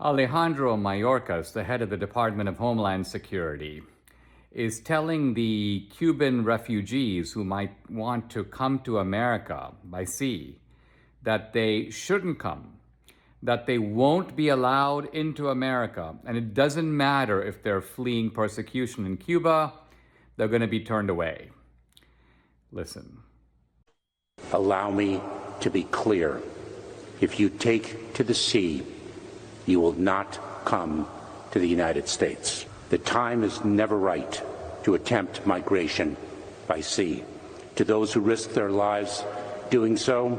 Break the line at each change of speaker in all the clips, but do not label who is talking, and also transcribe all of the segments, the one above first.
Alejandro Mayorkas, the head of the Department of Homeland Security, is telling the Cuban refugees who might want to come to America by sea that they shouldn't come, that they won't be allowed into America, and it doesn't matter if they're fleeing persecution in Cuba, they're going to be turned away. Listen.
Allow me to be clear. If you take to the sea, you will not come to the United States. The time is never right to attempt migration by sea. To those who risk their lives doing so,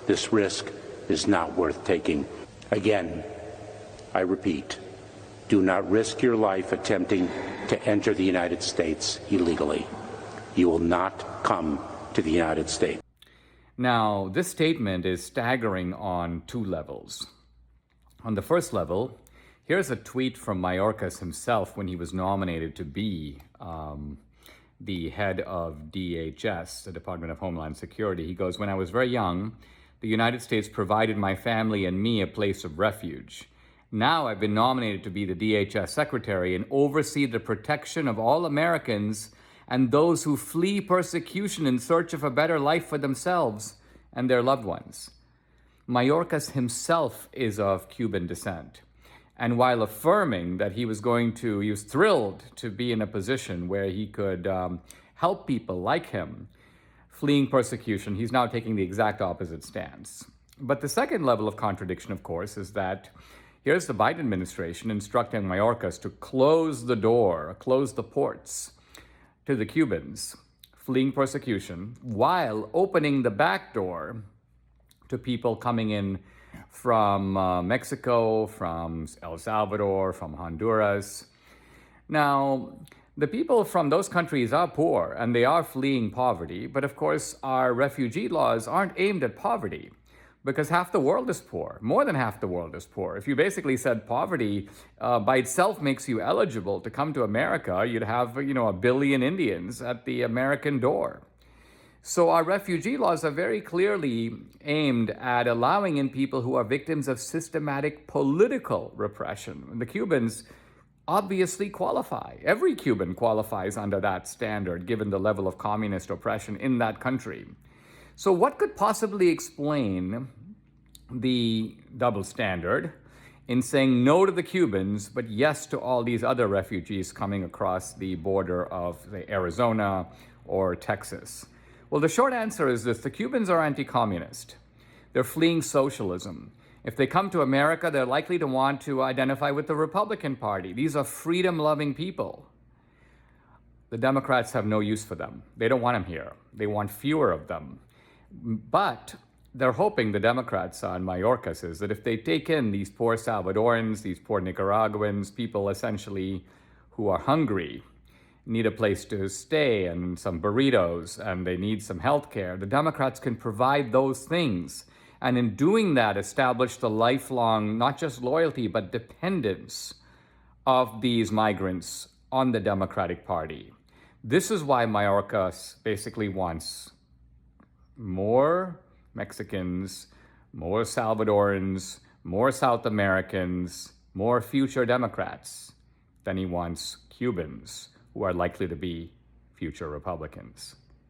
this risk is not worth taking. Again, I repeat, do not risk your life attempting to enter the United States illegally. You will not come to the United States.
Now, this statement is staggering on two levels. On the first level, here's a tweet from Mayorkas himself when he was nominated to be the head of DHS, the Department of Homeland Security. He goes, "When I was very young, the United States provided my family and me a place of refuge. Now I've been nominated to be the DHS Secretary and oversee the protection of all Americans and those who flee persecution in search of a better life for themselves and their loved ones." Mayorkas himself is of Cuban descent. And while affirming that he was thrilled to be in a position where he could help people like him fleeing persecution, he's now taking the exact opposite stance. But the second level of contradiction, of course, is that here's the Biden administration instructing Mayorkas to close the door, close the ports to the Cubans fleeing persecution, while opening the back door to people coming in from Mexico, from El Salvador, from Honduras. Now, the people from those countries are poor and they are fleeing poverty, but of course our refugee laws aren't aimed at poverty because half the world is poor, more than half the world is poor. If you basically said poverty by itself makes you eligible to come to America, you'd have, 1 billion Indians at the American door. So our refugee laws are very clearly aimed at allowing in people who are victims of systematic political repression. And the Cubans obviously qualify. Every Cuban qualifies under that standard, given the level of communist oppression in that country. So what could possibly explain the double standard in saying no to the Cubans, but yes to all these other refugees coming across the border of, say, Arizona or Texas? Well, the short answer is this: the Cubans are anti-communist. They're fleeing socialism. If they come to America, they're likely to want to identify with the Republican Party. These are freedom-loving people. The Democrats have no use for them. They don't want them here. They want fewer of them. But they're hoping, the Democrats on Mayorkas, is that if they take in these poor Salvadorans, these poor Nicaraguans, people essentially who are hungry, need a place to stay and some burritos, and they need some health care, the Democrats can provide those things. And in doing that, establish the lifelong, not just loyalty, but dependence of these migrants on the Democratic Party. This is why Mayorkas basically wants more Mexicans, more Salvadorans, more South Americans, more future Democrats than he wants Cubans, who are likely to be future Republicans.